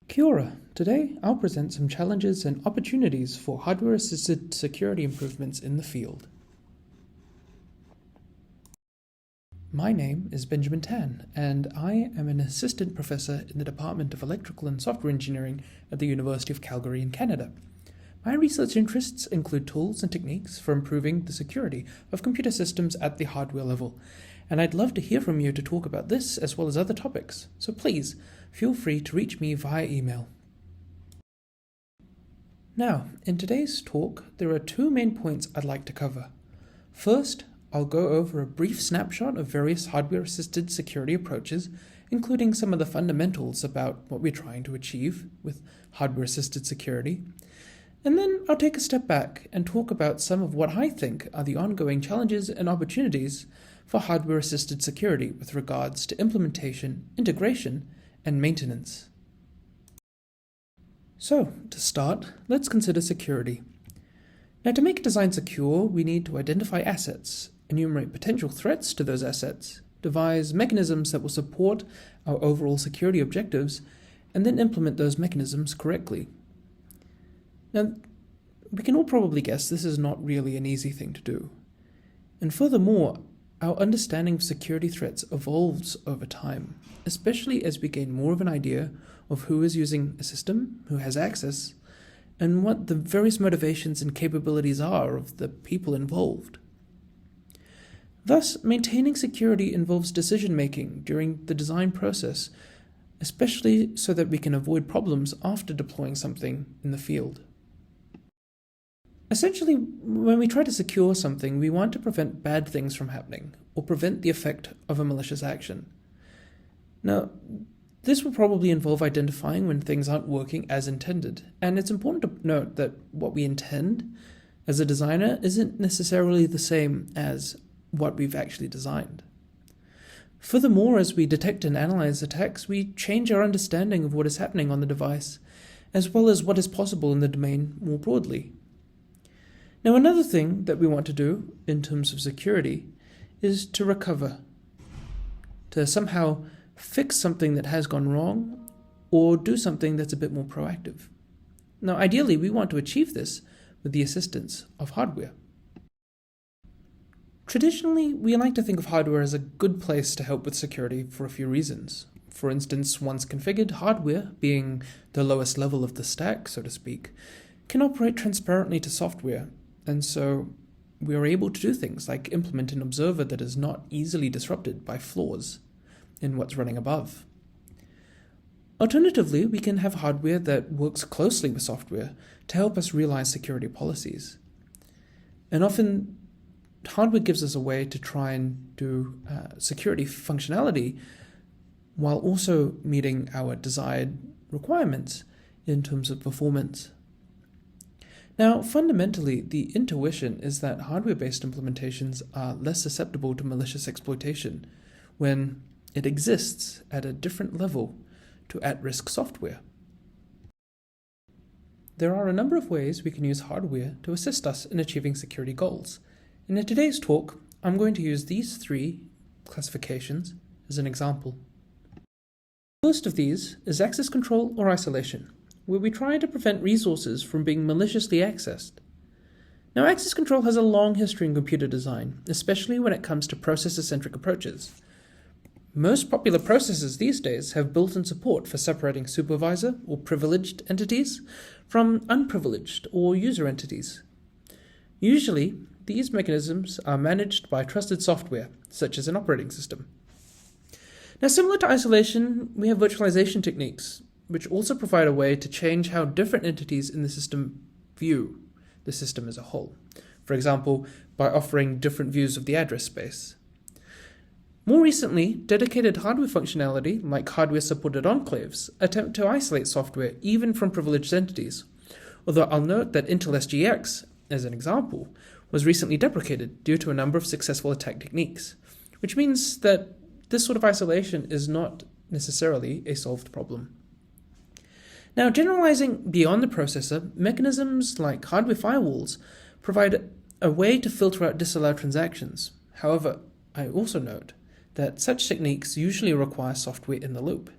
Kia ora. Today I'll present some challenges and opportunities for hardware-assisted security improvements in the field. My name is Benjamin Tan, and I am an assistant professor in the Department of Electrical and Software Engineering at the University of Calgary in Canada. My research interests include tools and techniques for improving the security of computer systems at the hardware level, and I'd love to hear from you to talk about this as well as other topics, so please feel free to reach me via email. Now, in today's talk, there are two main points I'd like to cover. First, I'll go over a brief snapshot of various hardware-assisted security approaches, including some of the fundamentals about what we're trying to achieve with hardware-assisted security. And then I'll take a step back and talk about some of what I think are the ongoing challenges and opportunities for hardware-assisted security with regards to implementation, integration, and maintenance. So, to start, let's consider security. Now, to make a design secure, we need to identify assets, enumerate potential threats to those assets, devise mechanisms that will support our overall security objectives, and then implement those mechanisms correctly. Now, we can all probably guess this is not really an easy thing to do. And furthermore, our understanding of security threats evolves over time, especially as we gain more of an idea of who is using a system, who has access, and what the various motivations and capabilities are of the people involved. Thus, maintaining security involves decision-making during the design process, especially so that we can avoid problems after deploying something in the field. Essentially, when we try to secure something, we want to prevent bad things from happening, or prevent the effect of a malicious action. Now, this will probably involve identifying when things aren't working as intended, and it's important to note that what we intend as a designer isn't necessarily the same as what we've actually designed. Furthermore, as we detect and analyze attacks, we change our understanding of what is happening on the device, as well as what is possible in the domain more broadly. Now, another thing that we want to do in terms of security is to recover, to somehow fix something that has gone wrong or do something that's a bit more proactive. Now, ideally, we want to achieve this with the assistance of hardware. Traditionally, we like to think of hardware as a good place to help with security for a few reasons. For instance, once configured, hardware, being the lowest level of the stack, so to speak, can operate transparently to software, and so we are able to do things like implement an observer that is not easily disrupted by flaws in what's running above. Alternatively, we can have hardware that works closely with software to help us realize security policies. And often, hardware gives us a way to try and do security functionality while also meeting our desired requirements in terms of performance. Now, fundamentally, the intuition is that hardware-based implementations are less susceptible to malicious exploitation when it exists at a different level to at-risk software. There are a number of ways we can use hardware to assist us in achieving security goals. And in today's talk, I'm going to use these three classifications as an example. First of these is access control or isolation, where we try to prevent resources from being maliciously accessed. Now, access control has a long history in computer design, especially when it comes to processor-centric approaches. Most popular processors these days have built-in support for separating supervisor or privileged entities from unprivileged or user entities. Usually, these mechanisms are managed by trusted software, such as an operating system. Now, similar to isolation, we have virtualization techniques, which also provide a way to change how different entities in the system view the system as a whole. For example, by offering different views of the address space. More recently, dedicated hardware functionality, like hardware-supported enclaves, attempt to isolate software even from privileged entities. Although I'll note that Intel SGX, as an example, was recently deprecated due to a number of successful attack techniques, which means that this sort of isolation is not necessarily a solved problem. Now, generalizing beyond the processor, mechanisms like hardware firewalls provide a way to filter out disallowed transactions. However, I also note that such techniques usually require software in the loop.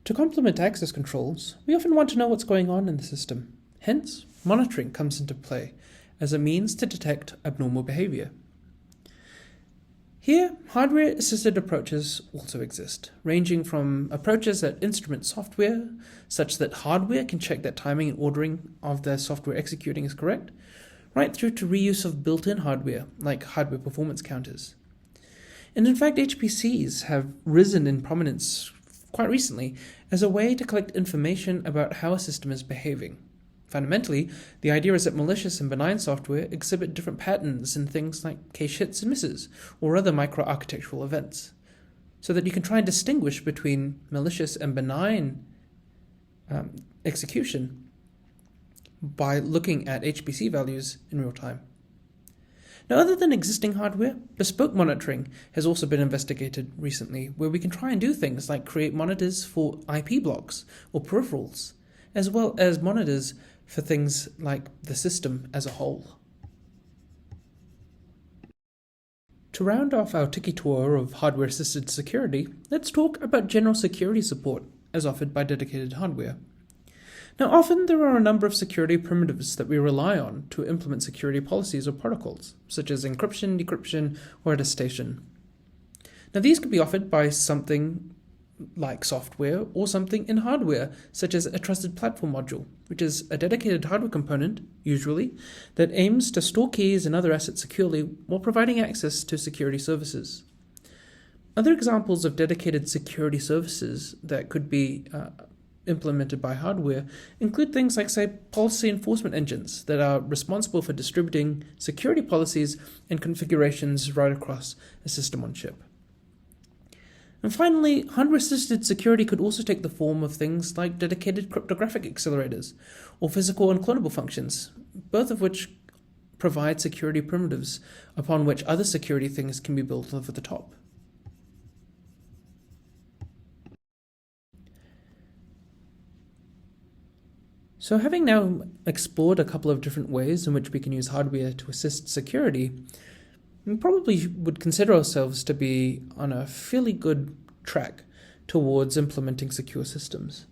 To complement access controls, we often want to know what's going on in the system. Hence, monitoring comes into play as a means to detect abnormal behaviour. Here, hardware-assisted approaches also exist, ranging from approaches that instrument software, such that hardware can check that timing and ordering of the software executing is correct, right through to reuse of built-in hardware, like hardware performance counters. And in fact, HPCs have risen in prominence quite recently as a way to collect information about how a system is behaving. Fundamentally, the idea is that malicious and benign software exhibit different patterns in things like cache hits and misses, or other microarchitectural events, so that you can try and distinguish between malicious and benign execution by looking at HPC values in real time. Now, other than existing hardware, bespoke monitoring has also been investigated recently, where we can try and do things like create monitors for IP blocks or peripherals, as well as monitors for things like the system as a whole. To round off our tiki tour of hardware-assisted security, let's talk about general security support as offered by dedicated hardware. Now, often there are a number of security primitives that we rely on to implement security policies or protocols, such as encryption, decryption, or attestation. Now, these could be offered by something like software or something in hardware, such as a trusted platform module, which is a dedicated hardware component, usually, that aims to store keys and other assets securely while providing access to security services. Other examples of dedicated security services that could be implemented by hardware include things like, say, policy enforcement engines that are responsible for distributing security policies and configurations right across a system on chip. And finally, hardware-assisted security could also take the form of things like dedicated cryptographic accelerators or physical unclonable functions, both of which provide security primitives upon which other security things can be built over the top. So having now explored a couple of different ways in which we can use hardware to assist security, we probably would consider ourselves to be on a fairly good track towards implementing secure systems.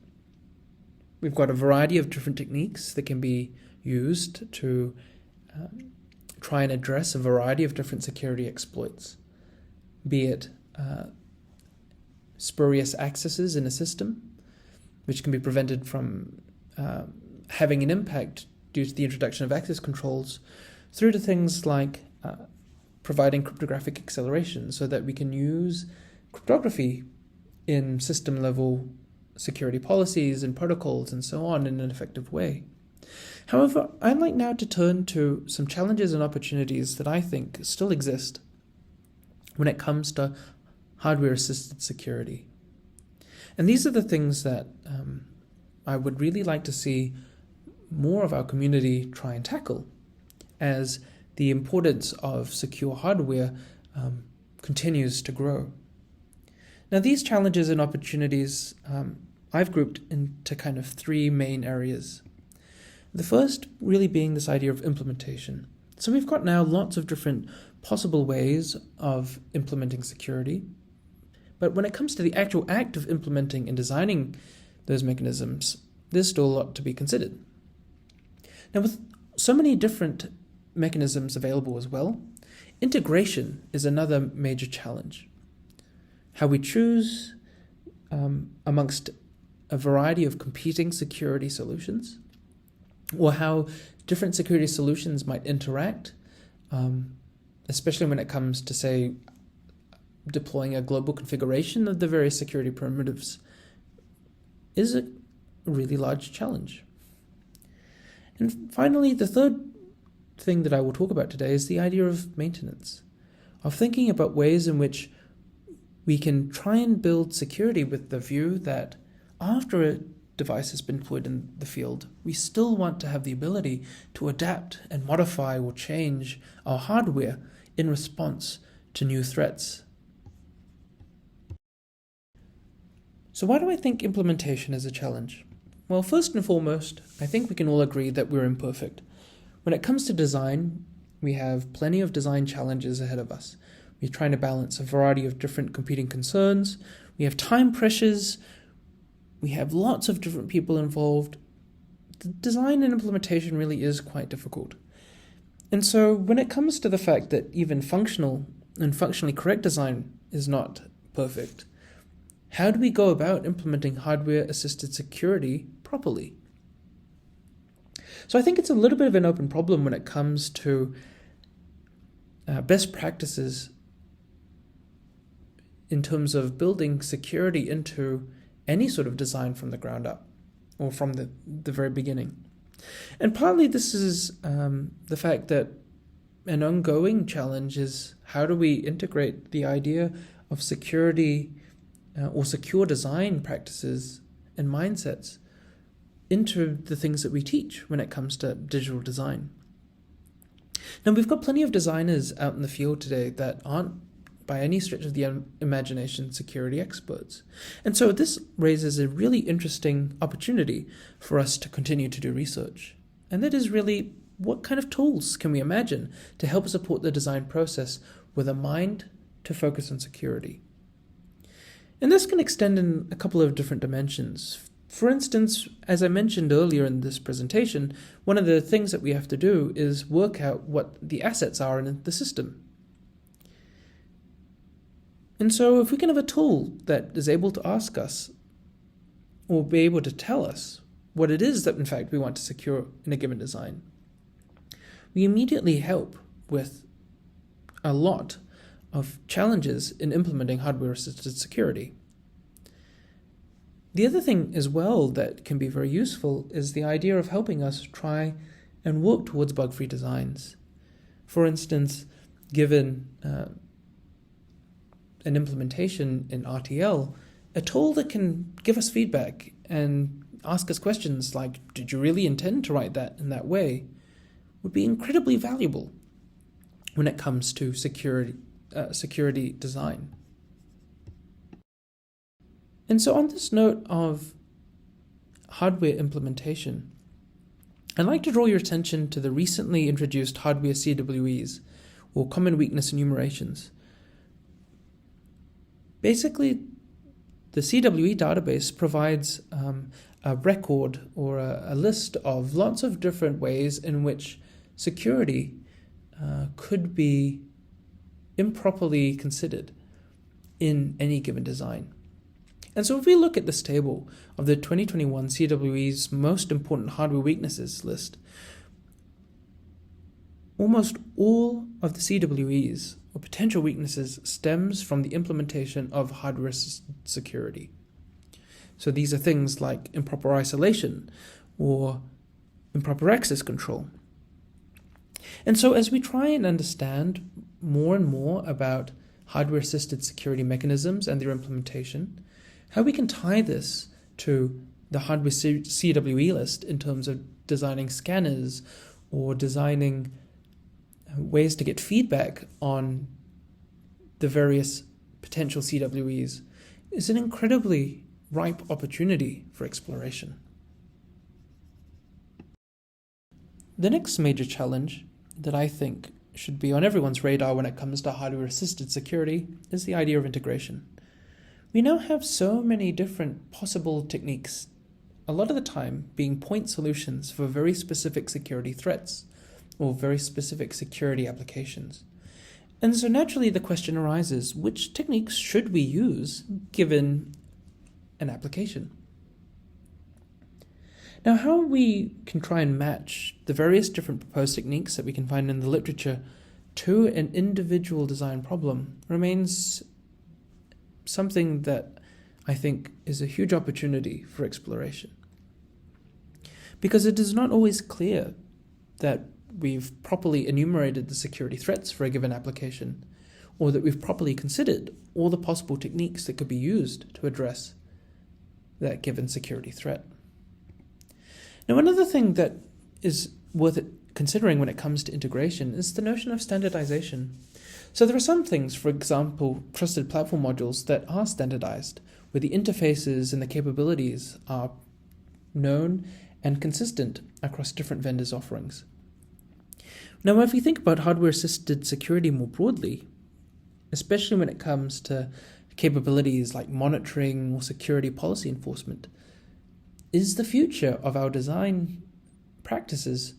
We've got a variety of different techniques that can be used to try and address a variety of different security exploits, be it spurious accesses in a system, which can be prevented from having an impact due to the introduction of access controls, through to things like providing cryptographic acceleration so that we can use cryptography in system-level security policies and protocols and so on in an effective way. However, I'd like now to turn to some challenges and opportunities that I think still exist when it comes to hardware-assisted security. And these are the things that I would really like to see more of our community try and tackle, as the importance of secure hardware continues to grow. Now, these challenges and opportunities I've grouped into kind of three main areas. The first really being this idea of implementation. So we've got now lots of different possible ways of implementing security, but when it comes to the actual act of implementing and designing those mechanisms, there's still a lot to be considered. Now, with so many different mechanisms available as well, integration is another major challenge. How we choose amongst a variety of competing security solutions, or how different security solutions might interact, especially when it comes to, say, deploying a global configuration of the various security primitives, is a really large challenge. And finally, the third thing that I will talk about today is the idea of maintenance, of thinking about ways in which we can try and build security with the view that after a device has been deployed in the field, we still want to have the ability to adapt and modify or change our hardware in response to new threats. So why do I think implementation is a challenge? Well, first and foremost, I think we can all agree that we're imperfect. When it comes to design, we have plenty of design challenges ahead of us. We're trying to balance a variety of different competing concerns. We have time pressures. We have lots of different people involved. The design and implementation really is quite difficult. And so when it comes to the fact that even functional and functionally correct design is not perfect, how do we go about implementing hardware-assisted security properly? So I think it's a little bit of an open problem when it comes to best practices in terms of building security into any sort of design from the ground up or from the very beginning. And partly this is the fact that an ongoing challenge is how do we integrate the idea of security or secure design practices and mindsets into the things that we teach when it comes to digital design. Now, we've got plenty of designers out in the field today that aren't by any stretch of the imagination security experts. And so this raises a really interesting opportunity for us to continue to do research. And that is really, what kind of tools can we imagine to help support the design process with a mind to focus on security? And this can extend in a couple of different dimensions. For instance, as I mentioned earlier in this presentation, one of the things that we have to do is work out what the assets are in the system. And so if we can have a tool that is able to ask us or be able to tell us what it is that in fact we want to secure in a given design, we immediately help with a lot of challenges in implementing hardware-assisted security. The other thing as well that can be very useful is the idea of helping us try and work towards bug-free designs. For instance, given an implementation in RTL, a tool that can give us feedback and ask us questions like, did you really intend to write that in that way, would be incredibly valuable when it comes to security design. And so on this note of hardware implementation, I'd like to draw your attention to the recently introduced hardware CWEs, or common weakness enumerations. Basically, the CWE database provides a record or a list of lots of different ways in which security could be improperly considered in any given design. And so if we look at this table of the 2021 CWE's most important hardware weaknesses list, almost all of the CWEs or potential weaknesses stems from the implementation of hardware security. So these are things like improper isolation or improper access control. And so as we try and understand more and more about hardware-assisted security mechanisms and their implementation, how we can tie this to the hardware CWE list in terms of designing scanners or designing ways to get feedback on the various potential CWEs is an incredibly ripe opportunity for exploration. The next major challenge that I think should be on everyone's radar when it comes to hardware-assisted security is the idea of integration. We now have so many different possible techniques, a lot of the time being point solutions for very specific security threats or very specific security applications. And so naturally the question arises, which techniques should we use given an application? Now, how we can try and match the various different proposed techniques that we can find in the literature to an individual design problem remains something that I think is a huge opportunity for exploration. Because it is not always clear that we've properly enumerated the security threats for a given application, or that we've properly considered all the possible techniques that could be used to address that given security threat. Now, another thing that is worth considering when it comes to integration is the notion of standardization. So there are some things, for example, trusted platform modules that are standardized, where the interfaces and the capabilities are known and consistent across different vendors' offerings. Now, if we think about hardware-assisted security more broadly, especially when it comes to capabilities like monitoring or security policy enforcement, is the future of our design practices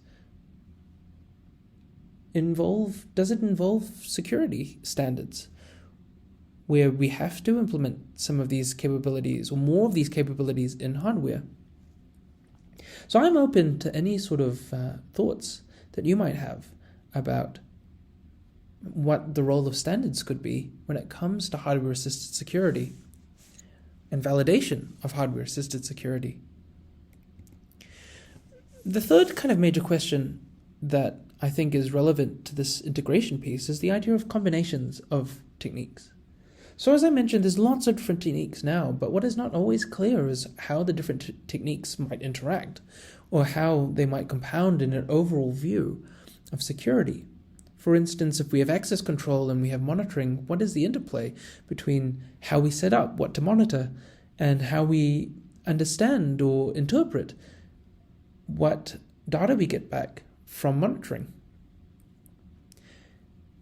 does it involve security standards where we have to implement some of these capabilities or more of these capabilities in hardware? So I'm open to any sort of thoughts that you might have about what the role of standards could be when it comes to hardware-assisted security and validation of hardware-assisted security. The third kind of major question that I think is relevant to this integration piece is the idea of combinations of techniques. So as I mentioned, there's lots of different techniques now, but what is not always clear is how the different techniques might interact or how they might compound in an overall view of security. For instance, if we have access control and we have monitoring, what is the interplay between how we set up what to monitor and how we understand or interpret what data we get back from monitoring?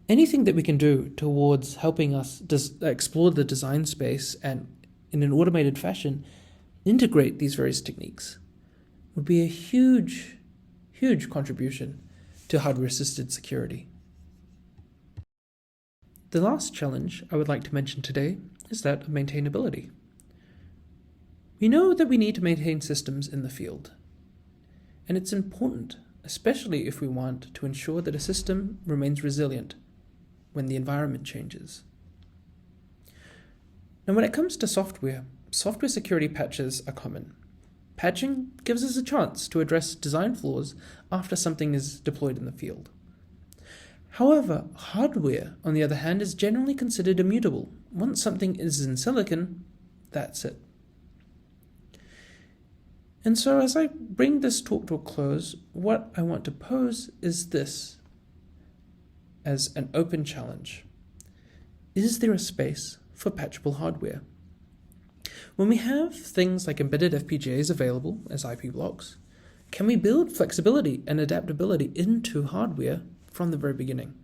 Anything that we can do towards helping us explore the design space and, in an automated fashion, integrate these various techniques would be a huge, huge contribution to hardware-assisted security. The last challenge I would like to mention today is that of maintainability. We know that we need to maintain systems in the field, and it's important, especially if we want to ensure that a system remains resilient when the environment changes. Now, when it comes to software security patches are common. Patching gives us a chance to address design flaws after something is deployed in the field. However, hardware, on the other hand, is generally considered immutable. Once something is in silicon, that's it. And so as I bring this talk to a close, what I want to pose is this as an open challenge. Is there a space for patchable hardware? When we have things like embedded FPGAs available as IP blocks, can we build flexibility and adaptability into hardware from the very beginning?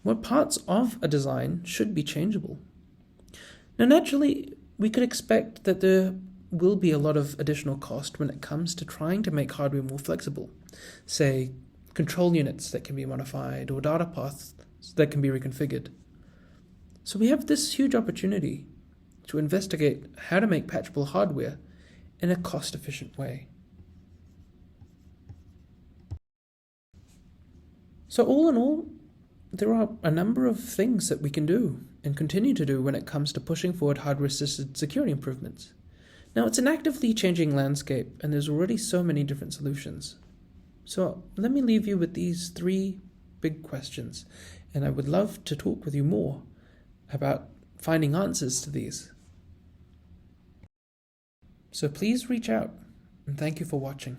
What parts of a design should be changeable? Now, naturally, we could expect that there will be a lot of additional cost when it comes to trying to make hardware more flexible. Say, control units that can be modified or data paths that can be reconfigured. So we have this huge opportunity to investigate how to make patchable hardware in a cost-efficient way. So all in all, there are a number of things that we can do and continue to do when it comes to pushing forward hardware-assisted security improvements. Now, it's an actively changing landscape, and there's already so many different solutions. So let me leave you with these 3 big questions, and I would love to talk with you more about finding answers to these. So please reach out, and thank you for watching.